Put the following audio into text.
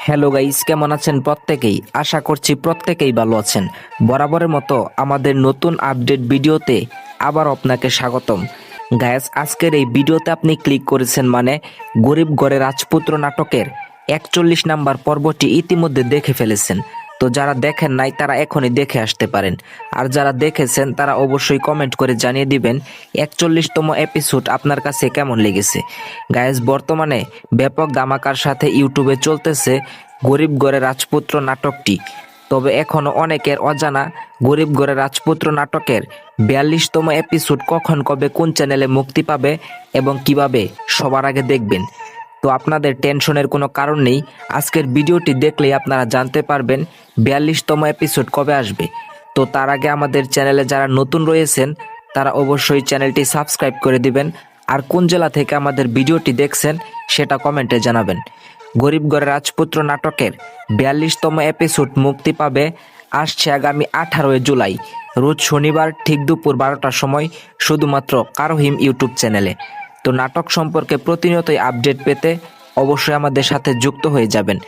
Hello guys, কেমন আছেন প্রত্যেকেই? আশা করছি প্রত্যেকেই ভালো আছেন। বরাবরের মতো আমাদের নতুন আপডেট ভিডিওতে আবার আপনাকে স্বাগতম। গাইস, আজকের এই ভিডিওতে আপনি ক্লিক করেছেন মানে গরিব ঘরে রাজপুত্র নাটকের 41 নাম্বার পর্বটি ইতিমধ্যে দেখে ফেলেছেন। তো যারা দেখেন নাই তারা এখনই দেখে আসতে পারেন, আর যারা দেখেছেন তারা অবশ্যই কমেন্ট করে জানিয়ে দিবেন 41তম এপিসোড আপনার কাছে কেমন লেগেছে। গাইস, বর্তমানে ব্যাপক ধামাকার সাথে ইউটিউবে চলতেছে গরিব ঘরে রাজপুত্র নাটকটি। তবে এখনো অনেকের অজানা গরিব ঘরে রাজপুত্র নাটকের 42তম এপিসোড কখন কবে কোন চ্যানেলে মুক্তি পাবে এবং কিভাবে সবার আগে দেখবেন। তো আপনাদের টেনশনের কোনো কারণ নেই, আজকের ভিডিওটি দেখলেই আপনারা জানতে পারবেন 42তম এপিসোড কবে আসবে। তো তার আগে আমাদের চ্যানেলে যারা নতুন রয়েছেন তারা অবশ্যই চ্যানেলটি সাবস্ক্রাইব করে দিবেন, আর কোন জেলা থেকে আমাদের ভিডিওটি দেখছেন সেটা কমেন্টে জানাবেন। গরিব ঘরের রাজপুত্র নাটকের 42তম এপিসোড মুক্তি পাবে আসছে আগামী 18 জুলাই, রোজ শনিবার ঠিক দুপুর 12টার সময়, শুধুমাত্র কারোহিম ইউটিউব চ্যানেলে। তো নাটক সম্পর্কে প্রতিনিয়তই আপডেট পেতে অবশ্যই আমাদের সাথে যুক্ত হয়ে যাবেন।